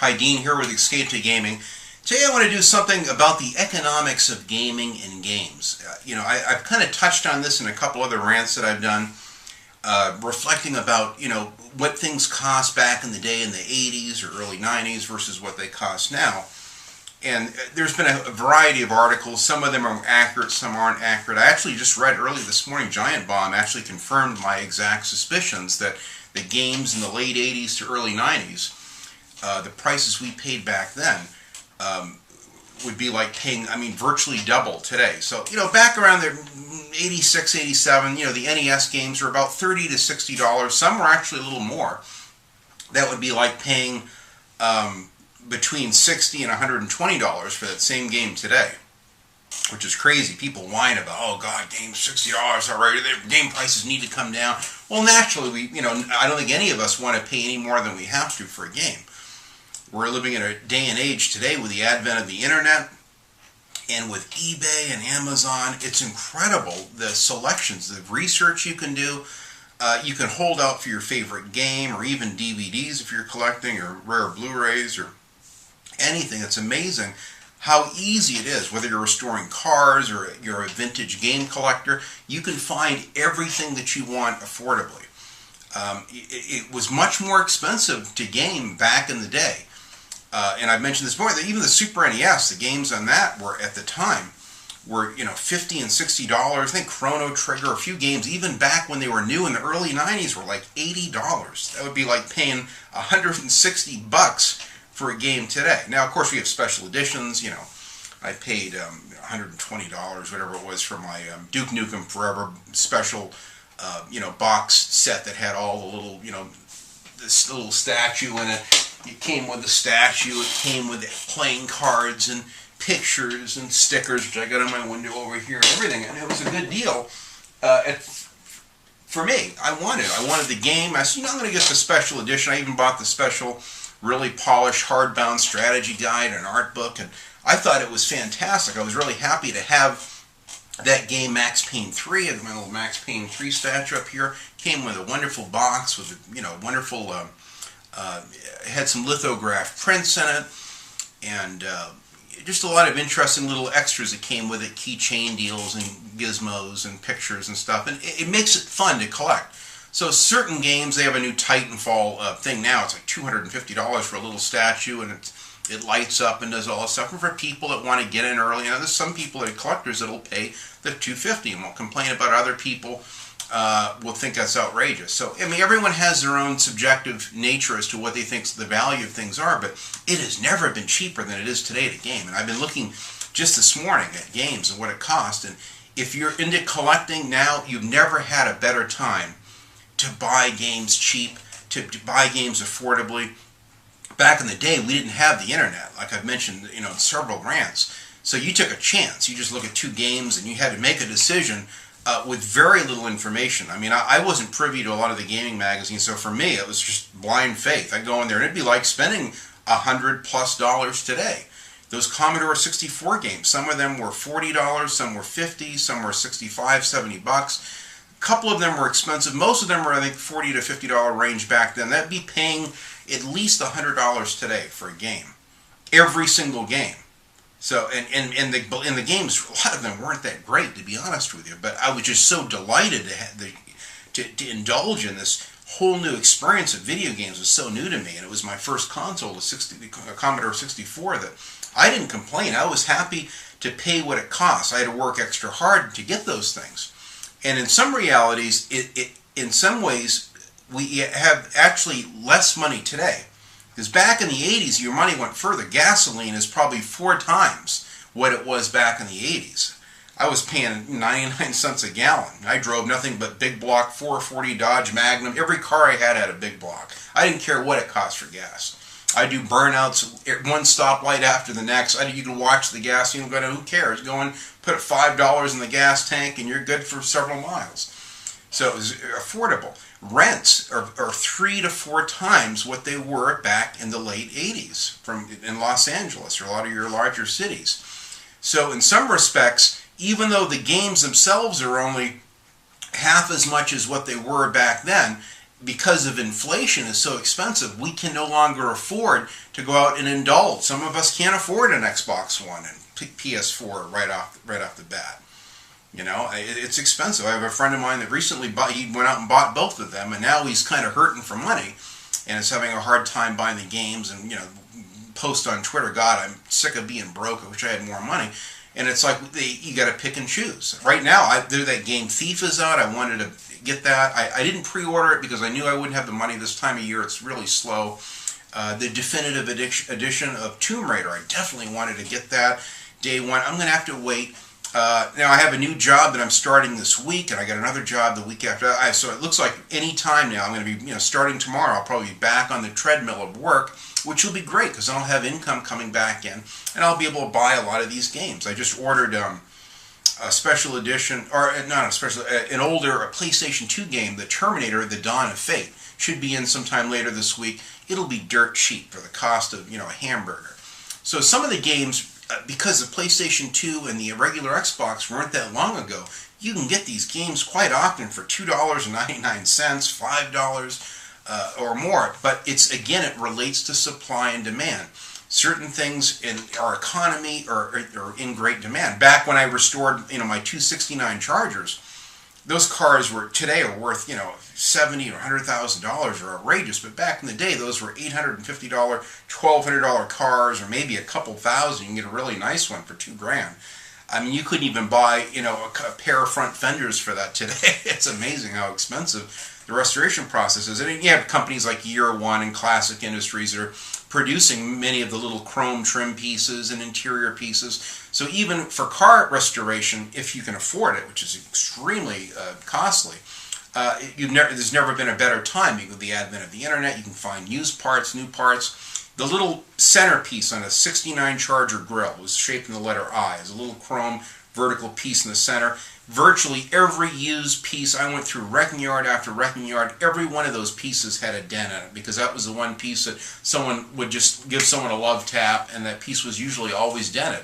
Hi, Dean here with Escape to Gaming. Today I want to do something about the economics of gaming and games. I've kind of touched on this in a couple other rants that I've done, reflecting about, what things cost back in the day in the 80s or early 90s versus what they cost now. And there's been a variety of articles. Some of them are accurate, some aren't accurate. I actually just read early this morning, Giant Bomb actually confirmed my exact suspicions that the games in the late 80s to early 90s, the prices we paid back then would be like paying, virtually double today. So, back around the 86, 87, the NES games were about $30 to $60. Some were actually a little more. That would be like paying between $60 and $120 for that same game today, which is crazy. People whine about, oh God, games $60 already. The game prices need to come down. Well, naturally, I don't think any of us want to pay any more than we have to for a game. We're living in a day and age today with the advent of the internet and with eBay and Amazon. It's incredible the selections, the research you can do. You can hold out for your favorite game or even DVDs if you're collecting or rare Blu-rays or anything. It's amazing how easy it is. Whether you're restoring cars or you're a vintage game collector, you can find everything that you want affordably. It was much more expensive to game back in the day. And I've mentioned this before, that even the Super NES, the games on that were, at the time, were, $50 and $60. I think Chrono Trigger, a few games, even back when they were new in the early 90s, were like $80. That would be like paying $160 for a game today. Now, of course, we have special editions. I paid $120, whatever it was, for my Duke Nukem Forever special, box set that had all the little, this little statue in it. It came with the statue, it came with playing cards and pictures and stickers, which I got on my window over here and everything, and it was a good deal. For me, I wanted the game. I said, I'm going to get the special edition. I even bought the special, really polished, hardbound strategy guide and art book, and I thought it was fantastic. I was really happy to have that game, Max Payne 3, and my little Max Payne 3 statue up here. Came with a wonderful box with, wonderful... had some lithographed prints in it, and just a lot of interesting little extras that came with it, keychain deals and gizmos and pictures and stuff, and it makes it fun to collect. So certain games, they have a new Titanfall thing now. It's like $250 for a little statue, and it lights up and does all this stuff. And for people that want to get in early, there's some people that are collectors that'll pay the $250 and won't complain about other people. Will think that's outrageous. So, everyone has their own subjective nature as to what they think the value of things are, but it has never been cheaper than it is today to game. And I've been looking just this morning at games and what it costs, and if you're into collecting now, you've never had a better time to buy games cheap, to buy games affordably. Back in the day, we didn't have the internet, like I've mentioned, in several rants. So you took a chance. You just look at two games and you had to make a decision with very little information. I wasn't privy to a lot of the gaming magazines, so for me it was just blind faith. I'd go in there and it'd be like spending $100+ today. Those Commodore 64 games, some of them were $40, some were $50, some were $65, $70. A couple of them were expensive. Most of them were, I think, $40 to $50 range back then. That'd be paying at least $100 today for a game. Every single game. So, and the games, a lot of them weren't that great, to be honest with you, but I was just so delighted to indulge in this whole new experience of video games. It was so new to me, and it was my first console, the Commodore 64, that I didn't complain. I was happy to pay what it cost. I had to work extra hard to get those things. And in some realities, in some ways, we have actually less money today. Because back in the 80s, your money went further. Gasoline is probably 4 times what it was back in the 80s. I was paying 99 cents a gallon. I drove nothing but big block 440 Dodge Magnum. Every car I had a big block. I didn't care what it cost for gas. I do burnouts at one stoplight after the next. You can watch the gas. Who cares? Go and put $5 in the gas tank and you're good for several miles. So it was affordable. Rents are 3 to 4 times what they were back in the late 80s in Los Angeles or a lot of your larger cities. So in some respects, even though the games themselves are only half as much as what they were back then, because of inflation is so expensive, we can no longer afford to go out and indulge. Some of us can't afford an Xbox One and PS4 right off the bat. You know, it's expensive. I have a friend of mine that recently he went out and bought both of them, and now he's kind of hurting for money, and is having a hard time buying the games. And post on Twitter, God, I'm sick of being broke. I wish I had more money. And it's like you got to pick and choose. Right now, that game Thief is out. I wanted to get that. I didn't pre-order it because I knew I wouldn't have the money this time of year. It's really slow. The definitive edition of Tomb Raider, I definitely wanted to get that day one. I'm going to have to wait. Now I have a new job that I'm starting this week, and I got another job the week after that. So it looks like any time now I'm going to be, starting tomorrow, I'll probably be back on the treadmill of work, which will be great because I'll have income coming back in, and I'll be able to buy a lot of these games. I just ordered a special edition, or not a special, an older PlayStation 2 game, The Terminator: The Dawn of Fate. Should be in sometime later this week. It'll be dirt cheap for the cost of a hamburger. So some of the games, because the PlayStation 2 and the regular Xbox weren't that long ago, you can get these games quite often for $2.99, $5 or more. But it relates to supply and demand. Certain things in our economy are in great demand. Back when I restored my 269 Chargers, those cars today are worth $70,000 or $100,000 are outrageous, but back in the day those were $850, $1,200 cars, or maybe a couple thousand. You can get a really nice one for $2,000. I mean, you couldn't even buy a pair of front fenders for that today. It's amazing how expensive the restoration process is. And you have companies like Year One and Classic Industries that are producing many of the little chrome trim pieces and interior pieces. So even for car restoration, if you can afford it, which is extremely costly, there's never been a better time. With the advent of the internet, you can find used parts, new parts. The little centerpiece on a 69 Charger grill was shaped in the letter I. It's a little chrome vertical piece in the center. Virtually every used piece, I went through wrecking yard after wrecking yard, every one of those pieces had a dent in it, because that was the one piece that someone would just give someone a love tap, and that piece was usually always dented.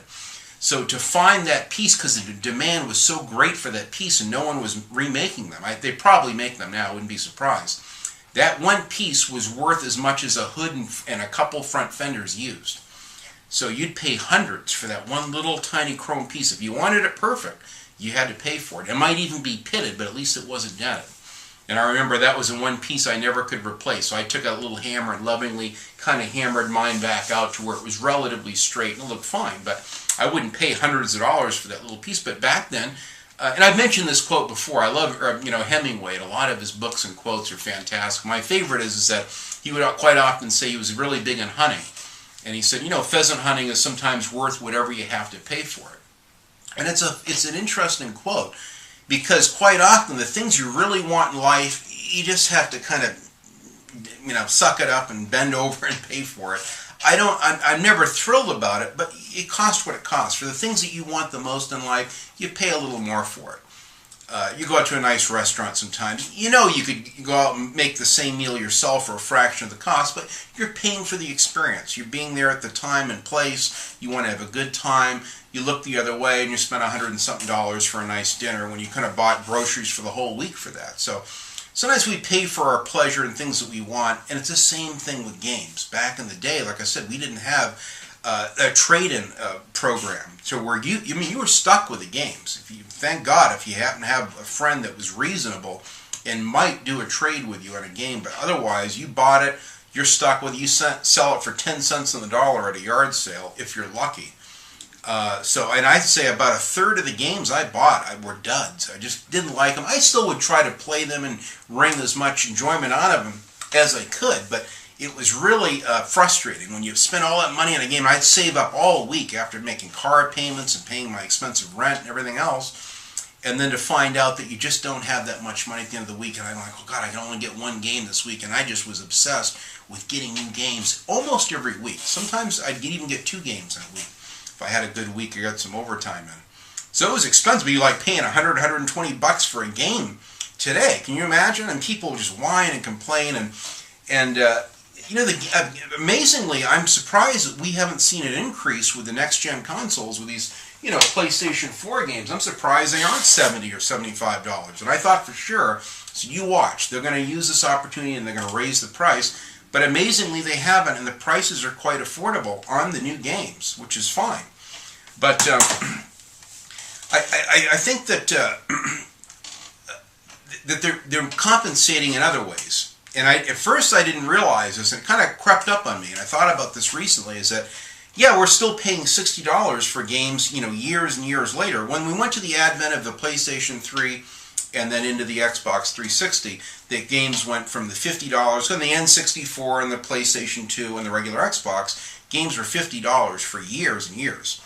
So to find that piece, because the demand was so great for that piece and no one was remaking them, they probably make them now, I wouldn't be surprised. That one piece was worth as much as a hood and a couple front fenders used. So you'd pay hundreds for that one little tiny chrome piece. If you wanted it perfect, you had to pay for it. It might even be pitted, but at least it wasn't dented. And I remember that was the one piece I never could replace. So I took a little hammer and lovingly kind of hammered mine back out to where it was relatively straight and it looked fine. But I wouldn't pay hundreds of dollars for that little piece. But back then, and I've mentioned this quote before, I love Hemingway, and a lot of his books and quotes are fantastic. My favorite is that he would quite often say he was really big in hunting. And he said, pheasant hunting is sometimes worth whatever you have to pay for it. And it's an interesting quote, because quite often the things you really want in life, you just have to kind of, suck it up and bend over and pay for it. I'm never thrilled about it, but it costs what it costs. For the things that you want the most in life, you pay a little more for it. You go out to a nice restaurant sometimes. You could go out and make the same meal yourself for a fraction of the cost, but you're paying for the experience. You're being there at the time and place. You want to have a good time. You look the other way and you spend $100 and something for a nice dinner when you kind of bought groceries for the whole week for that. So sometimes we pay for our pleasure and things that we want, and it's the same thing with games. Back in the day, like I said, we didn't have a trade-in program, so where you were stuck with the games. Thank God if you happen to have a friend that was reasonable and might do a trade with you on a game, but otherwise you bought it, you're stuck with it. You sell it for 10 cents on the dollar at a yard sale if you're lucky. And I'd say about a third of the games I bought were duds. I just didn't like them. I still would try to play them and wring as much enjoyment out of them as I could, but it was really frustrating. When you spend all that money on a game, I'd save up all week after making car payments and paying my expensive rent and everything else, and then to find out that you just don't have that much money at the end of the week, and I'm like, oh God, I can only get one game this week, and I just was obsessed with getting new games almost every week. Sometimes I'd even get 2 games in a week. If I had a good week, I got some overtime in. So it was expensive. You like paying $100, $120 for a game today. Can you imagine? And people just whine and complain. Amazingly, I'm surprised that we haven't seen an increase with the next-gen consoles with these, PlayStation 4 games, I'm surprised they aren't $70 or $75. And I thought for sure, so you watch, they're going to use this opportunity and they're going to raise the price. But amazingly, they haven't, and the prices are quite affordable on the new games, which is fine. But I think that that they're compensating in other ways. And at first I didn't realize this, and it kind of crept up on me, and I thought about this recently, is that, yeah, we're still paying $60 for games, years and years later. When we went to the advent of the PlayStation 3 and then into the Xbox 360, the games went from the $50, and the N64 and the PlayStation 2 and the regular Xbox, games were $50 for years and years.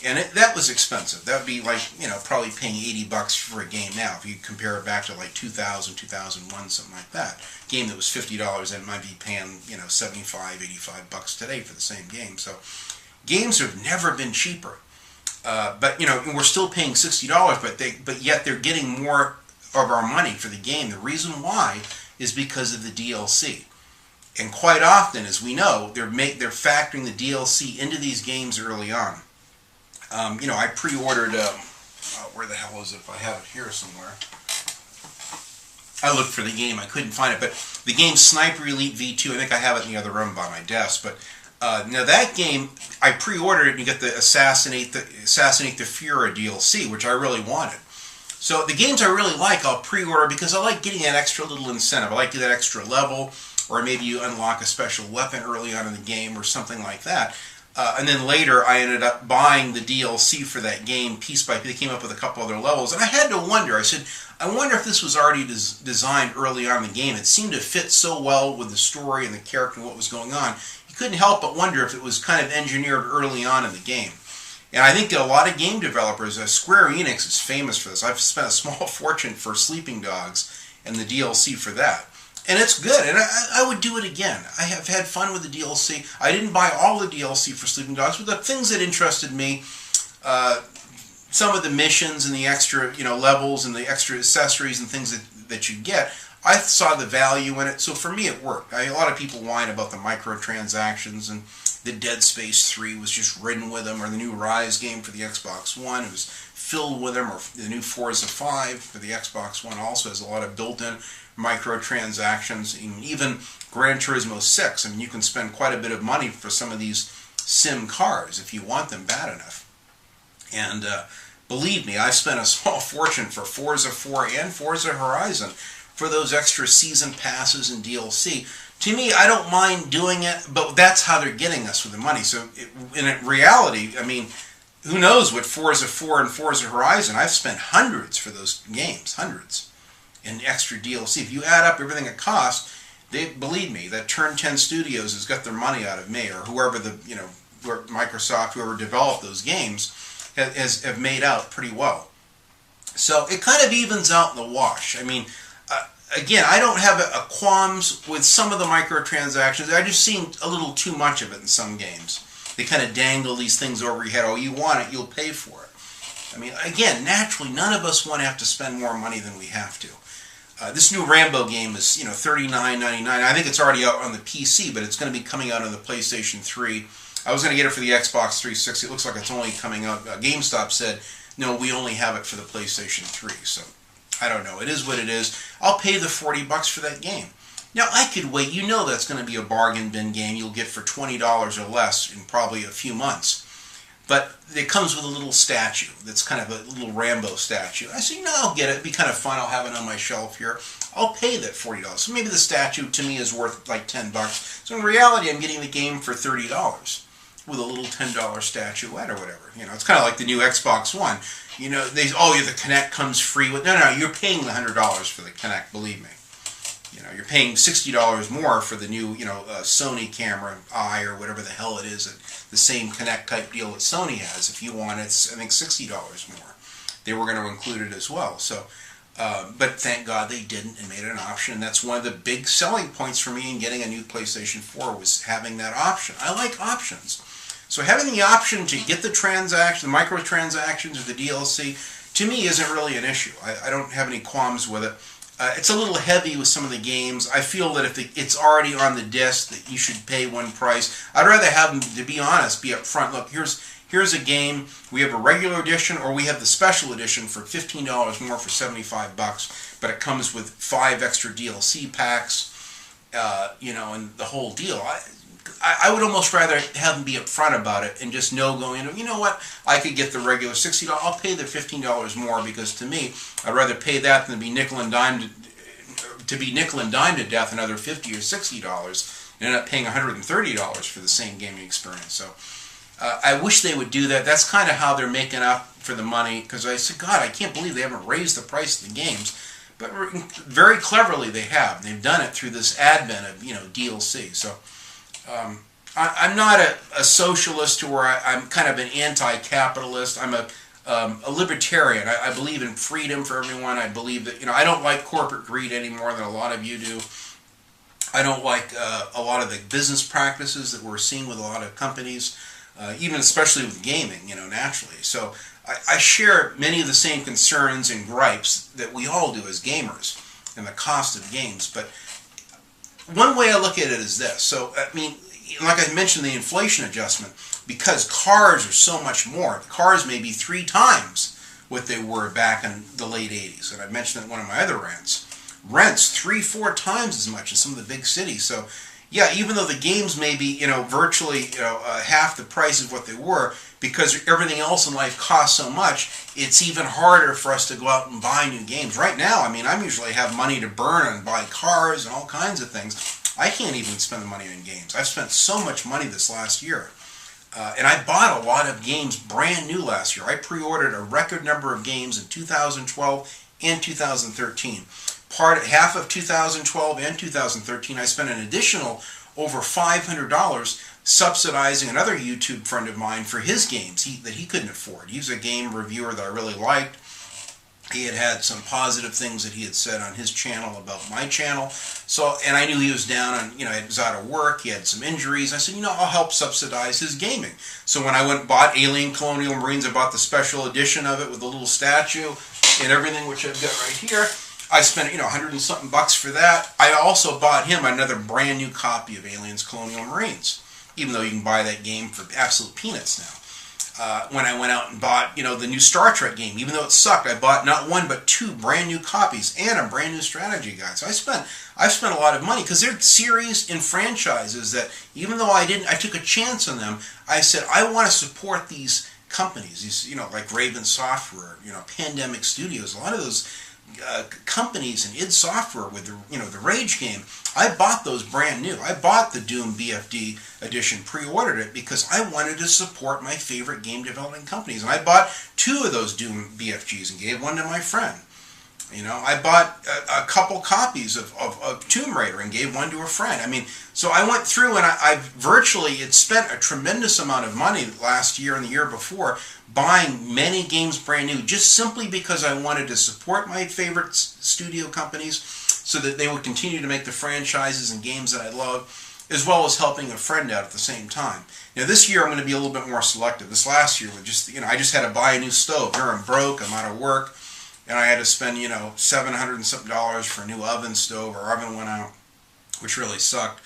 And that was expensive. That would be like, probably paying $80 for a game now. If you compare it back to like 2000, 2001, something like that. A game that was $50, and might be paying, $75, $85 today for the same game. So games have never been cheaper. But, we're still paying $60, but yet they're getting more of our money for the game. The reason why is because of the DLC. And quite often, as we know, they're factoring the DLC into these games early on. I pre-ordered, where the hell is it? If I have it here somewhere. I looked for the game, I couldn't find it, but the game Sniper Elite V2, I think I have it in the other room by my desk, but now that game, I pre-ordered it, and you get the Assassinate the Führer DLC, which I really wanted. So the games I really like, I'll pre-order because I like getting that extra little incentive. I like that extra level, or maybe you unlock a special weapon early on in the game or something like that. And then later, I ended up buying the DLC for that game piece by piece. They came up with a couple other levels, and I had to wonder. I said, I wonder if this was already designed early on in the game. It seemed to fit so well with the story and the character and what was going on. You couldn't help but wonder if it was kind of engineered early on in the game. And I think that a lot of game developers, Square Enix is famous for this. I've spent a small fortune for Sleeping Dogs and the DLC for that. And it's good, and I would do it again. I have had fun with the DLC. I didn't buy all the DLC for Sleeping Dogs, but the things that interested me, some of the missions and the extra levels and the extra accessories and things that you get, I saw the value in it, so for me it worked. A lot of people whine about the microtransactions, and the Dead Space 3 was just ridden with them, or the new Rise game for the Xbox One, it was filled with them, or the new Forza 5 for the Xbox One also has a lot of built-in microtransactions. Even Gran Turismo 6, I mean, you can spend quite a bit of money for some of these sim cars if you want them bad enough. And believe me, I've spent a small fortune for Forza 4 and Forza Horizon for those extra season passes and DLC. To me, I don't mind doing it, but that's how they're getting us with the money. So in reality, I mean, who knows what Forza 4 and Forza Horizon, I've spent hundreds for those games, hundreds, in extra DLC. If you add up everything it costs, believe me, that Turn 10 Studios has got their money out of me, or whoever Microsoft, whoever developed those games, have made out pretty well. So it kind of evens out in the wash. I mean, again, I don't have a qualms with some of the microtransactions. I just seen a little too much of it in some games. They kind of dangle these things over your head. Oh, you want it, you'll pay for it. I mean, again, naturally, none of us want to have to spend more money than we have to. This new Rambo game is, $39.99. I think it's already out on the PC, but it's going to be coming out on the PlayStation 3. I was going to get it for the Xbox 360. It looks like it's only coming out. GameStop said, no, we only have it for the PlayStation 3. So, I don't know. It is what it is. I'll pay the $40 for that game. Now, I could wait. You know that's going to be a bargain bin game you'll get for $20 or less in probably a few months. But it comes with a little statue that's kind of a little Rambo statue. I say, I'll get it. It'd be kind of fun. I'll have it on my shelf here. I'll pay that $40. So maybe the statue to me is worth like $10. So in reality, I'm getting the game for $30 with a little $10 statuette or whatever. It's kind of like the new Xbox One. The Kinect comes free with. No, you're paying the $100 for the Kinect. Believe me. You're paying $60 more for the new, Sony camera eye or whatever the hell it is, the same Kinect type deal that Sony has. If you want it, it's, I think, $60 more. They were going to include it as well. So, but thank God they didn't and made it an option. And that's one of the big selling points for me in getting a new PlayStation 4 was having that option. I like options. So having the option to get the microtransactions or the DLC, to me isn't really an issue. I don't have any qualms with it. It's a little heavy with some of the games. I feel that if it's already on the disc, that you should pay one price. I'd rather have them, to be honest, be up front. Look, here's here's a game, we have a regular edition or we have the special edition for $15 more for 75 bucks, but it comes with 5 extra DLC packs, and the whole deal. I would almost rather have them be upfront about it and just know going into, you know what, I could get the regular $60, I'll pay the $15 more, because to me, I'd rather pay that than be nickel and dime to death another $50 or $60 and end up paying $130 for the same gaming experience. So I wish they would do that. That's kind of how they're making up for the money, because I said, God, I can't believe they haven't raised the price of the games. But very cleverly they have. They've done it through this advent of DLC. So I'm not a socialist, or I'm kind of an anti-capitalist. I'm a libertarian. I believe in freedom for everyone. I believe that I don't like corporate greed any more than a lot of you do. I don't like a lot of the business practices that we're seeing with a lot of companies, even especially with gaming. Naturally. So I share many of the same concerns and gripes that we all do as gamers, and the cost of games. But one way I look at it is this. So, like I mentioned, the inflation adjustment, because cars are so much more. The cars may be 3 times what they were back in the late 80s. And I mentioned that in one of my other rants. Rents 3-4 times as much in some of the big cities. So, yeah, even though the games may be, virtually, half the price of what they were, because everything else in life costs so much, it's even harder for us to go out and buy new games. Right now, I usually have money to burn and buy cars and all kinds of things. I can't even spend the money on games. I've spent so much money this last year. And I bought a lot of games brand new last year. I pre-ordered a record number of games in 2012 and 2013. Half of 2012 and 2013, I spent an additional over $500 subsidizing another YouTube friend of mine for his games that he couldn't afford. He's a game reviewer that I really liked. He had some positive things that he had said on his channel about my channel. So, and I knew he was down on, he was out of work, he had some injuries. I said, I'll help subsidize his gaming. So when I went and bought Alien Colonial Marines, I bought the special edition of it with the little statue and everything, which I've got right here. I spent, $100 and something bucks for that. I also bought him another brand new copy of Aliens Colonial Marines, even though you can buy that game for absolute peanuts now. When I went out and bought, the new Star Trek game, even though it sucked, I bought not 1 but 2 brand new copies and a brand new strategy guide. So I've spent a lot of money, because they're series and franchises that, even though I took a chance on them. I said I want to support these companies, these like Raven Software, Pandemic Studios, a lot of those companies, and id Software with the Rage game. I bought those brand new. I bought the Doom BFD edition, pre-ordered it, because I wanted to support my favorite game development companies. And I bought 2 of those Doom BFGs and gave one to my friend. I bought a couple copies of Tomb Raider and gave one to a friend. So I went through and I virtually had spent a tremendous amount of money last year and the year before buying many games brand new, just simply because I wanted to support my favorite studio companies so that they would continue to make the franchises and games that I love, as well as helping a friend out at the same time. Now this year I'm going to be a little bit more selective. This last year, I just had to buy a new stove. Here I'm broke, I'm out of work. And I had to spend, $700 and something for a new oven stove. Our oven went out, which really sucked.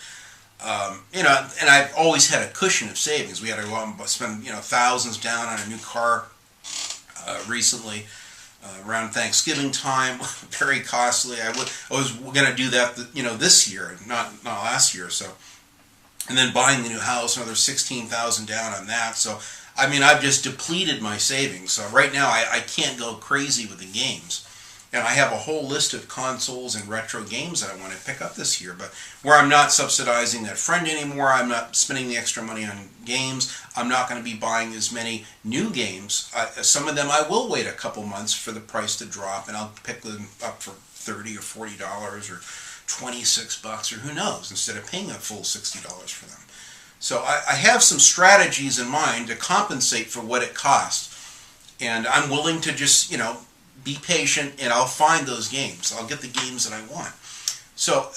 And I've always had a cushion of savings. We had to go out and spend, thousands down on a new car recently around Thanksgiving time. Very costly. I was going to do that, this year, not last year. So, and then buying the new house, another $16,000 down on that. So, I've just depleted my savings. So right now, I can't go crazy with the games. And I have a whole list of consoles and retro games that I want to pick up this year. But where I'm not subsidizing that friend anymore, I'm not spending the extra money on games. I'm not going to be buying as many new games. Some of them I will wait a couple months for the price to drop, and I'll pick them up for $30 or $40 or $26 or who knows, instead of paying a full $60 for them. So I have some strategies in mind to compensate for what it costs. And I'm willing to just, be patient, and I'll find those games. I'll get the games that I want. So,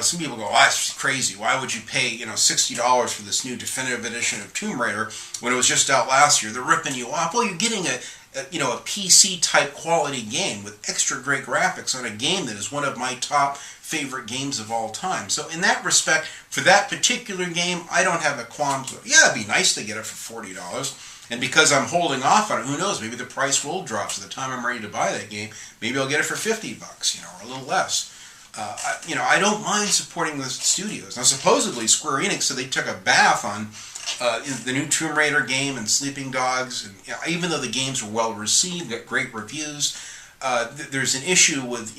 some people go, that's crazy. Why would you pay, $60 for this new definitive edition of Tomb Raider when it was just out last year? They're ripping you off. Well, you're getting a PC-type quality game with extra great graphics on a game that is one of my top favorite games of all time. So in that respect, for that particular game, I don't have a qualms. Yeah, it'd be nice to get it for $40. And because I'm holding off on it, who knows, maybe the price will drop. So the time I'm ready to buy that game, maybe I'll get it for $50, or a little less. I don't mind supporting the studios. Now, supposedly, Square Enix said they took a bath on the new Tomb Raider game and Sleeping Dogs. And even though the games were well received, got great reviews, there's an issue with,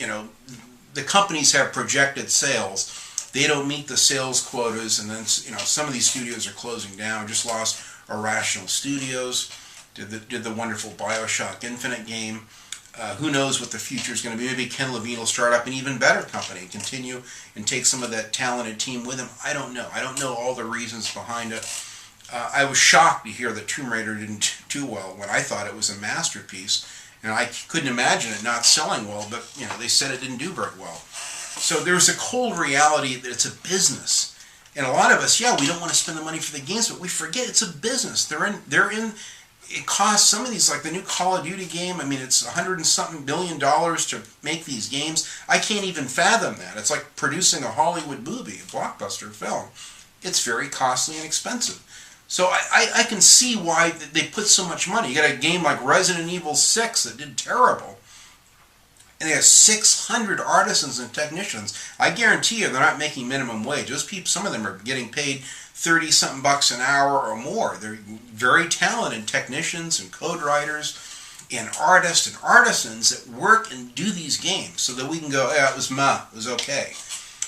the companies have projected sales. They don't meet the sales quotas, and then some of these studios are closing down. Just lost Irrational Studios, did the wonderful BioShock Infinite game. Who knows what the future is going to be? Maybe Ken Levine will start up an even better company and continue and take some of that talented team with him. I don't know. I don't know all the reasons behind it. I was shocked to hear that Tomb Raider didn't do well when I thought it was a masterpiece, and I couldn't imagine it not selling well, but they said it didn't do very well. So there's a cold reality that it's a business. And a lot of us, we don't want to spend the money for the games, but we forget it's a business. It costs some of these, like the new Call of Duty game, it's $100 and something billion to make these games. I can't even fathom that. It's like producing a Hollywood movie, a blockbuster film. It's very costly and expensive. So I can see why they put so much money. You got a game like Resident Evil 6 that did terrible. And they have 600 artisans and technicians. I guarantee you they're not making minimum wage. Those people, some of them are getting paid 30-something bucks an hour or more. They're very talented technicians and code writers and artists and artisans that work and do these games so that we can go, it was okay.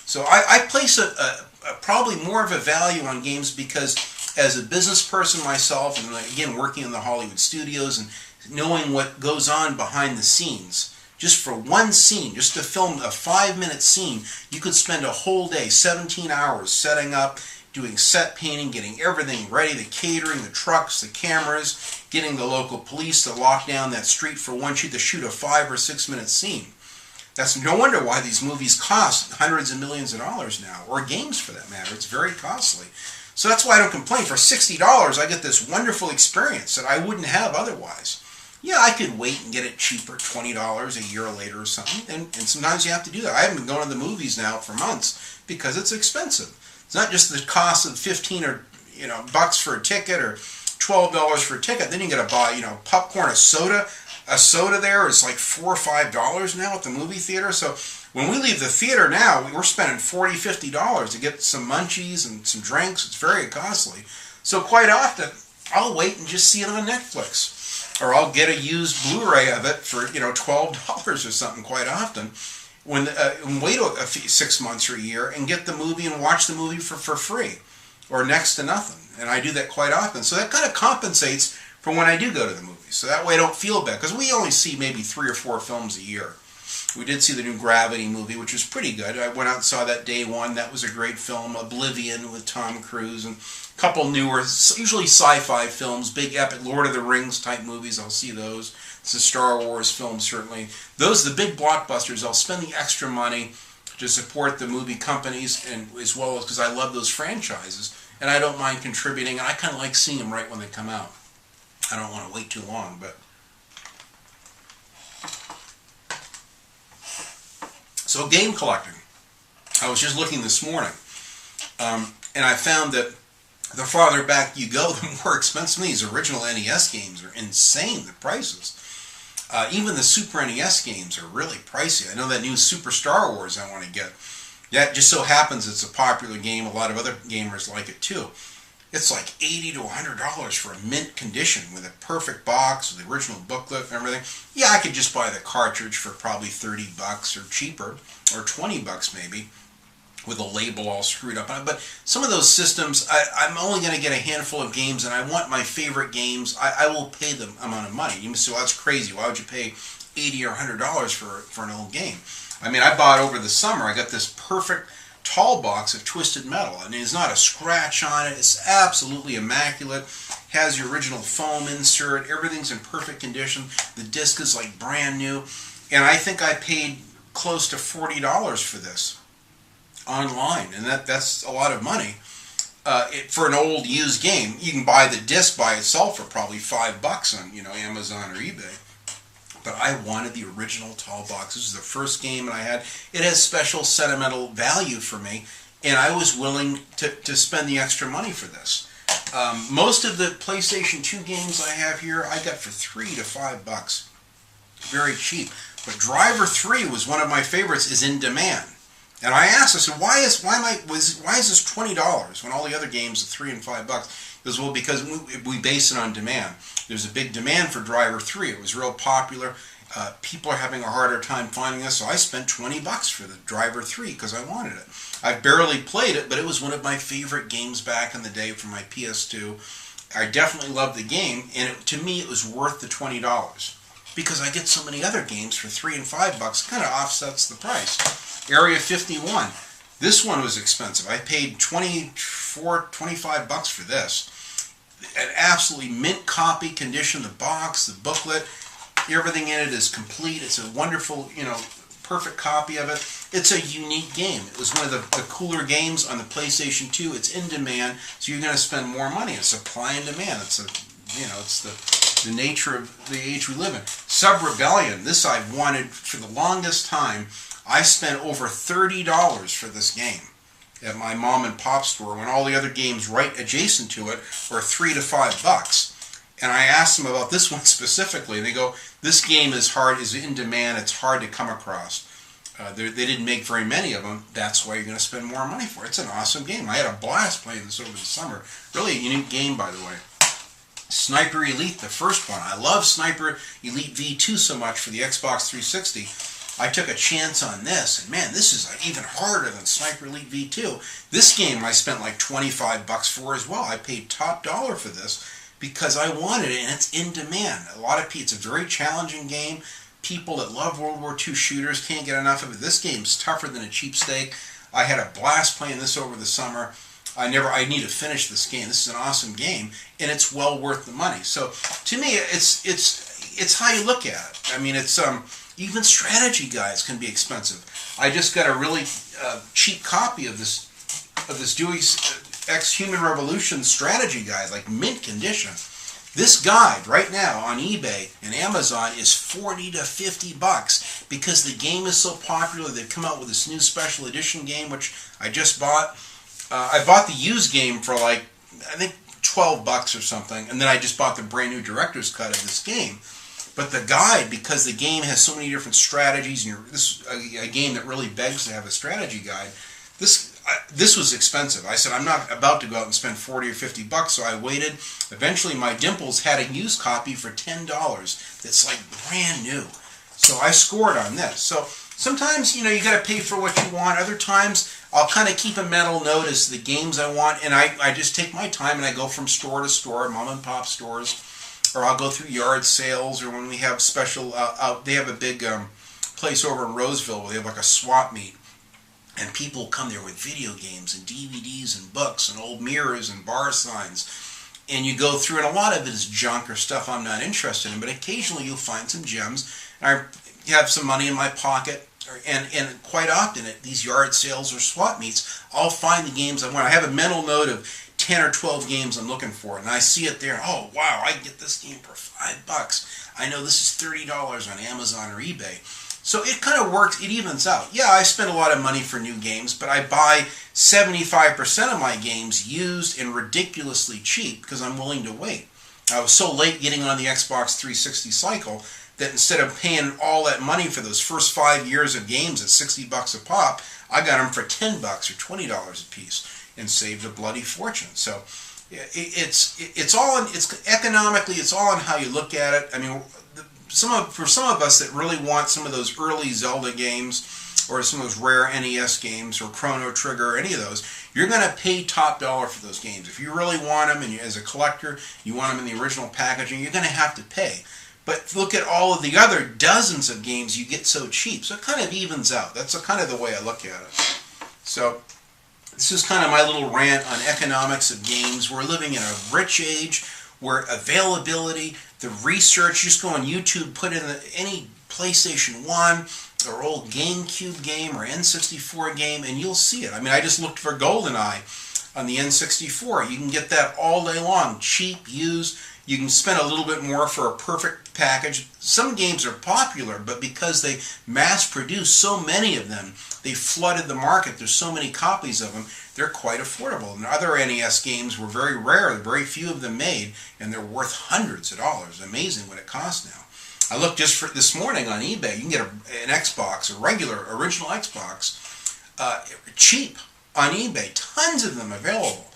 So I place a probably more of a value on games because as a business person myself, and again working in the Hollywood studios and knowing what goes on behind the scenes, just for one scene, just to film a 5-minute scene, you could spend a whole day, 17 hours, setting up, doing set painting, getting everything ready, the catering, the trucks, the cameras, getting the local police to lock down that street for one shoot to shoot a 5 or 6 minute scene. That's no wonder why these movies cost hundreds of millions of dollars now, or games for that matter. It's very costly. So that's why I don't complain. For $60, I get this wonderful experience that I wouldn't have otherwise. I could wait and get it cheaper, $20 a year later or something, and sometimes you have to do that. I haven't been going to the movies now for months because it's expensive. It's not just the cost of 15 or bucks for a ticket or $12 for a ticket. Then you got to buy popcorn, a soda. A soda there is like $4 or $5 now at the movie theater. So when we leave the theater now, we're spending $40, $50 to get some munchies and some drinks. It's very costly. So quite often, I'll wait and just see it on Netflix. Or I'll get a used Blu-ray of it for $12 or something quite often. And wait 6 months or a year and get the movie and watch the movie for free or next to nothing. And I do that quite often. So that kind of compensates for when I do go to the movies. So that way I don't feel bad. Because we only see maybe 3 or 4 films a year. We did see the new Gravity movie, which was pretty good. I went out and saw that day one. That was a great film. Oblivion with Tom Cruise and a couple newer, usually sci-fi films, big epic Lord of the Rings type movies. I'll see those. It's a Star Wars film, certainly. Those, the big blockbusters, I'll spend the extra money to support the movie companies, and as well as because I love those franchises, and I don't mind contributing, and I kind of like seeing them right when they come out. I don't want to wait too long, but... So game collecting. I was just looking this morning, and I found that the farther back you go, the more expensive these original NES games are. Insane, the prices. Even the Super NES games are really pricey. I know that new Super Star Wars I want to get. That just so happens it's a popular game. A lot of other gamers like it too. It's like $80 to $100 for a mint condition with a perfect box, with the original booklet and everything. Yeah, I could just buy the cartridge for probably $30 or cheaper, or $20 maybe, with a label all screwed up on it. But some of those systems, I'm only going to get a handful of games, and I want my favorite games. I will pay the amount of money. You can say, well, that's crazy. Why would you pay $80 or $100 for an old game? I mean, I bought over the summer, I got this perfect tall box of Twisted Metal. I mean, there's not a scratch on it. It's absolutely immaculate. Has your original foam insert. Everything's in perfect condition. The disc is like brand new. And I think I paid close to $40 for this online. And that's a lot of money. For an old used game. You can buy the disc by itself for probably $5 on Amazon or eBay. But I wanted the original tall box. This is the first game that I had. It has special sentimental value for me, and I was willing to spend the extra money for this. Most of the PlayStation 2 games I have here, I got for $3 to $5. Very cheap. But Driver 3 was one of my favorites, is in demand. And I asked, I said, why is this $20 when all the other games are $3 and $5? He goes, well, because we base it on demand. There's a big demand for Driver 3. It was real popular. People are having a harder time finding this, so I spent $20 for the Driver 3 because I wanted it. I barely played it, but it was one of my favorite games back in the day for my PS2. I definitely loved the game, and to me it was worth the $20 because I get so many other games for $3 and $5. Kind of offsets the price. Area 51. This one was expensive. I paid $25 for this. An absolutely mint copy condition. The box, the booklet, everything in it is complete. It's a wonderful, perfect copy of it. It's a unique game. It was one of the cooler games on the PlayStation 2. It's in demand, so you're going to spend more money. It's supply and demand. It's it's the nature of the age we live in. Sub Rebellion. This I've wanted for the longest time. I spent over $30 for this game at my mom and pop store when all the other games right adjacent to it were $3 to $5. And I asked them about this one specifically, and they go, this game is in demand, it's hard to come across. They didn't make very many of them. That's why you're going to spend more money for it. It's an awesome game. I had a blast playing this over the summer. Really a unique game, by the way. Sniper Elite, the first one. I love Sniper Elite V2 so much for the Xbox 360. I took a chance on this, and man, this is even harder than Sniper Elite V2. This game I spent like $25 for as well. I paid top dollar for this because I wanted it, and it's in demand. It's a very challenging game. People that love World War II shooters can't get enough of it. This game's tougher than a cheapsteak. I had a blast playing this over the summer. I need to finish this game. This is an awesome game, and it's well worth the money. So to me, it's how you look at it. I mean, it's even strategy guides can be expensive. I just got a really cheap copy of this Deus Ex Human Revolution strategy guide, like mint condition. This guide right now on eBay and Amazon is $40 to $50 because the game is so popular. They've come out with this new special edition game, which I just bought. I bought the used game for I think $12 or something, and then I just bought the brand new director's cut of this game. But the guide, because the game has so many different strategies, and this is a game that really begs to have a strategy guide. This was expensive. I said I'm not about to go out and spend $40 or $50, so I waited. Eventually, my Dimples had a used copy for $10. That's like brand new. So I scored on this. So sometimes you got to pay for what you want. Other times I'll kind of keep a mental note as to the games I want, and I just take my time and I go from store to store, mom and pop stores. Or I'll go through yard sales, or when we have special they have a big place over in Roseville where they have like a swap meet, and people come there with video games and DVDs and books and old mirrors and bar signs, and you go through, and a lot of it is junk or stuff I'm not interested in, but occasionally you'll find some gems. I have some money in my pocket, and quite often at these yard sales or swap meets, I'll find the games I want. I have a mental note of 10 or 12 games I'm looking for, and I see it there. Oh wow, I can get this game for $5. I know this is $30 on Amazon or eBay. So it kind of works, it evens out. Yeah, I spend a lot of money for new games, but I buy 75% of my games used and ridiculously cheap because I'm willing to wait. I was so late getting on the Xbox 360 cycle that instead of paying all that money for those first 5 years of games at $60 a pop, I got them for $10 or $20 a piece and saved a bloody fortune. So it's all economically, it's all on how you look at it. I mean, for some of us that really want some of those early Zelda games or some of those rare NES games or Chrono Trigger or any of those, you're going to pay top dollar for those games. If you really want them, and as a collector, you want them in the original packaging, you're going to have to pay. But look at all of the other dozens of games you get so cheap. So it kind of evens out. That's kind of the way I look at it. So this is kind of my little rant on economics of games. We're living in a rich age where availability, the research, just go on YouTube, put in any PlayStation 1 or old GameCube game or N64 game, and you'll see it. I mean, I just looked for GoldenEye on the N64. You can get that all day long, cheap, used. You can spend a little bit more for a perfect package. Some games are popular, but because they mass produce so many of them, they flooded the market. There's so many copies of them, they're quite affordable. And other NES games were very rare, very few of them made, and they're worth hundreds of dollars. Amazing what it costs now. I looked just for this morning on eBay. You can get an Xbox, a regular, original Xbox, cheap on eBay. Tons of them available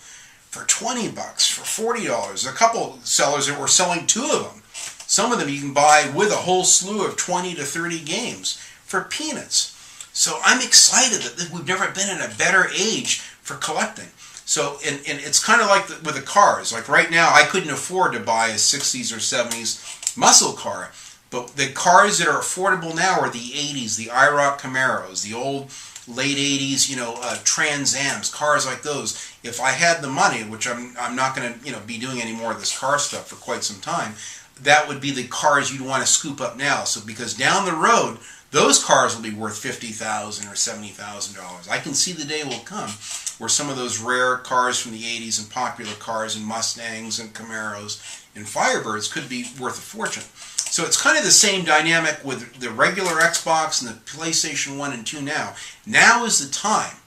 for $20, for $40. A couple sellers that were selling two of them. Some of them you can buy with a whole slew of 20 to 30 games for peanuts. So I'm excited that we've never been in a better age for collecting. So, and it's kind of like with the cars. Like right now, I couldn't afford to buy a 60s or 70s muscle car. But the cars that are affordable now are the 80s, the IROC Camaros, the old late 80s, Trans Ams, cars like those. If I had the money, which I'm not going to, be doing any more of this car stuff for quite some time, that would be the cars you'd want to scoop up now. So because down the road, those cars will be worth $50,000 or $70,000. I can see the day will come where some of those rare cars from the 80s and popular cars and Mustangs and Camaros and Firebirds could be worth a fortune. So it's kind of the same dynamic with the regular Xbox and the PlayStation 1 and 2 now. Now is the time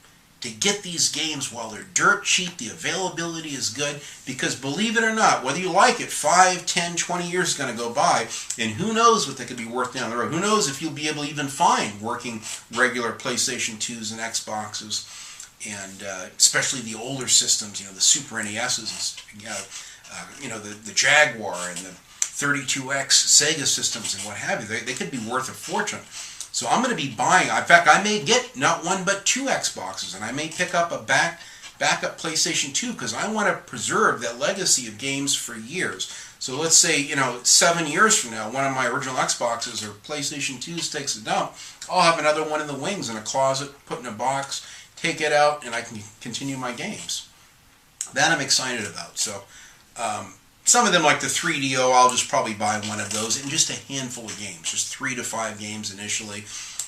to get these games while they're dirt cheap, the availability is good, because believe it or not, whether you like it, 5, 10, 20 years is going to go by, and who knows what they could be worth down the road. Who knows if you'll be able to even find working regular PlayStation 2s and Xboxes, and especially the older systems, the Super NESs, the Jaguar and the 32X Sega systems and what have you. They could be worth a fortune. So I'm going to be buying, in fact, I may get not one but two Xboxes, and I may pick up a backup PlayStation 2 because I want to preserve that legacy of games for years. So let's say, 7 years from now, one of my original Xboxes or PlayStation 2s takes a dump, I'll have another one in the wings in a closet, put in a box, take it out, and I can continue my games. That I'm excited about. So some of them, like the 3DO, I'll just probably buy one of those, and just a handful of games, just 3 to 5 games initially.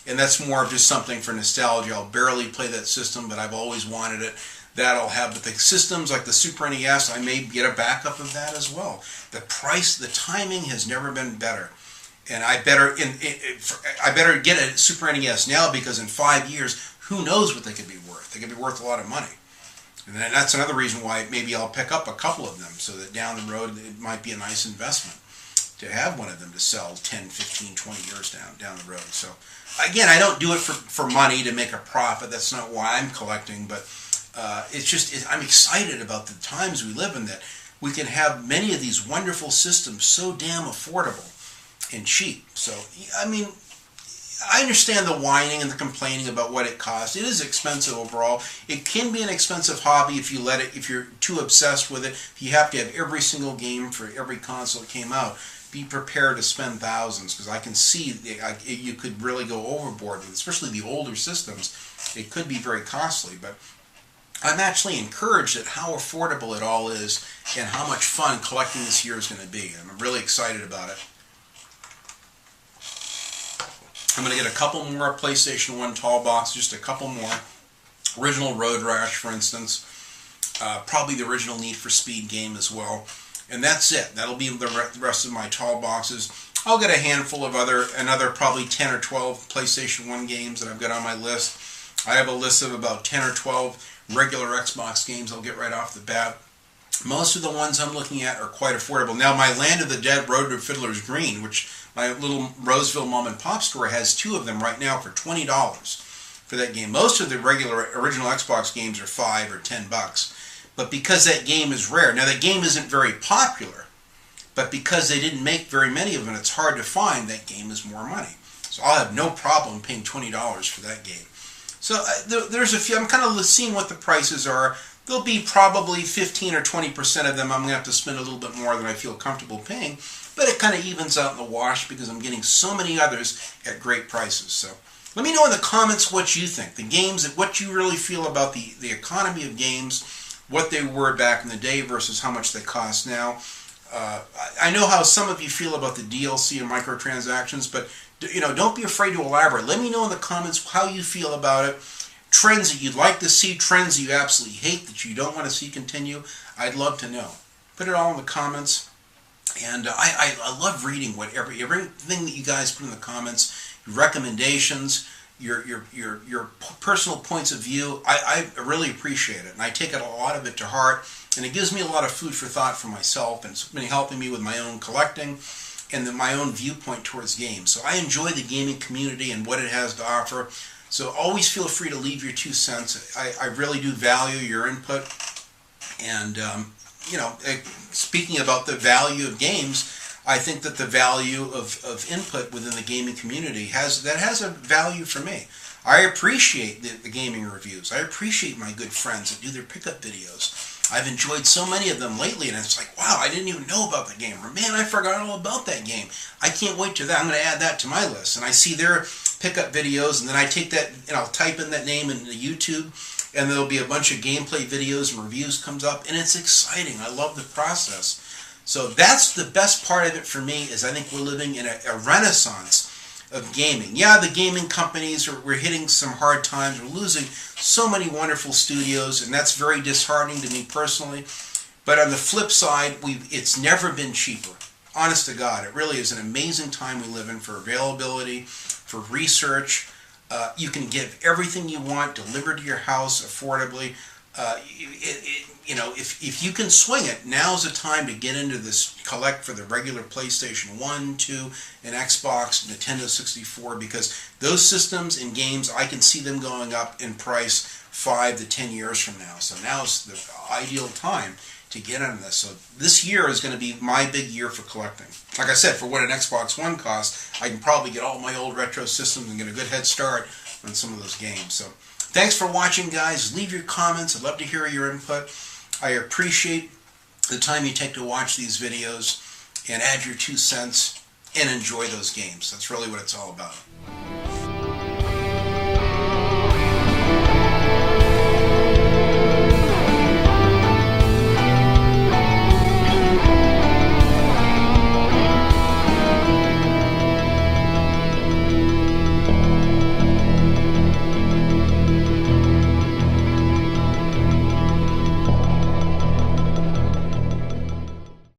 And that's more of just something for nostalgia. I'll barely play that system, but I've always wanted it. That I'll have. But the systems like the Super NES, I may get a backup of that as well. The price, the timing has never been better. And I better get a Super NES now, because in 5 years, who knows what they could be worth. They could be worth a lot of money. And then that's another reason why maybe I'll pick up a couple of them, so that down the road it might be a nice investment to have one of them to sell 10, 15, 20 years down the road. So again, I don't do it for money to make a profit. That's not why I'm collecting, but I'm excited about the times we live in, that we can have many of these wonderful systems so damn affordable and cheap. So, I understand the whining and the complaining about what it costs. It is expensive overall. It can be an expensive hobby if you're too obsessed with it. If you have to have every single game for every console that came out, be prepared to spend thousands, because I can see you could really go overboard with, especially the older systems. It could be very costly, but I'm actually encouraged at how affordable it all is and how much fun collecting this year is going to be. I'm really excited about it. I'm going to get a couple more PlayStation 1 tall boxes, just a couple more. Original Road Rash, for instance. Probably the original Need for Speed game as well. And that's it. That'll be the rest of my tall boxes. I'll get a handful of another probably 10 or 12 PlayStation 1 games that I've got on my list. I have a list of about 10 or 12 regular Xbox games I'll get right off the bat. Most of the ones I'm looking at are quite affordable. Now, my Land of the Dead Road to Fiddler's Green, which my little Roseville mom and pop store has 2 of them right now for $20 for that game. Most of the regular original Xbox games are $5 or $10. But because that game is rare, now that game isn't very popular, but because they didn't make very many of them, it's hard to find, that game is more money. So I'll have no problem paying $20 for that game. So there's a few, I'm kind of seeing what the prices are. There'll be probably 15 or 20% of them I'm going to have to spend a little bit more than I feel comfortable paying, but it kind of evens out in the wash because I'm getting so many others at great prices. So let me know in the comments what you think, the games, what you really feel about the economy of games, what they were back in the day versus how much they cost now. I know how some of you feel about the DLC and microtransactions, but don't be afraid to elaborate. Let me know in the comments how you feel about it. Trends that you'd like to see, trends that you absolutely hate, that you don't want to see continue. I'd love to know. Put it all in the comments. And I love reading everything that you guys put in the comments, your recommendations, your personal points of view. I really appreciate it, and I take a lot of it to heart, and it gives me a lot of food for thought for myself, and it's been helping me with my own collecting and my own viewpoint towards games. So I enjoy the gaming community and what it has to offer. So always feel free to leave your 2 cents. I really do value your input. And, speaking about the value of games, I think that the value of input within the gaming community has a value for me. I appreciate the gaming reviews. I appreciate my good friends that do their pickup videos. I've enjoyed so many of them lately, and it's like, wow, I didn't even know about the game. Or, man, I forgot all about that game. I can't wait to that. I'm going to add that to my list. And I see their pickup videos, and then I take that and I'll type in that name into YouTube, and there'll be a bunch of gameplay videos and reviews comes up, and it's exciting. I love the process. So that's the best part of it for me, is I think we're living in a renaissance of gaming. Yeah, the gaming companies, we're hitting some hard times. We're losing so many wonderful studios, and that's very disheartening to me personally. But on the flip side, it's never been cheaper. Honest to God, it really is an amazing time we live in for availability, for research. You can get everything you want delivered to your house affordably. If you can swing it, now's the time to get into this, collect for the regular PlayStation 1, 2, and Xbox, Nintendo 64, because those systems and games, I can see them going up in price 5 to 10 years from now. So now's the ideal time to get into this. So this year is going to be my big year for collecting. Like I said, for what an Xbox One costs, I can probably get all my old retro systems and get a good head start on some of those games. So thanks for watching, guys. Leave your comments. I'd love to hear your input. I appreciate the time you take to watch these videos and add your 2 cents and enjoy those games. That's really what it's all about.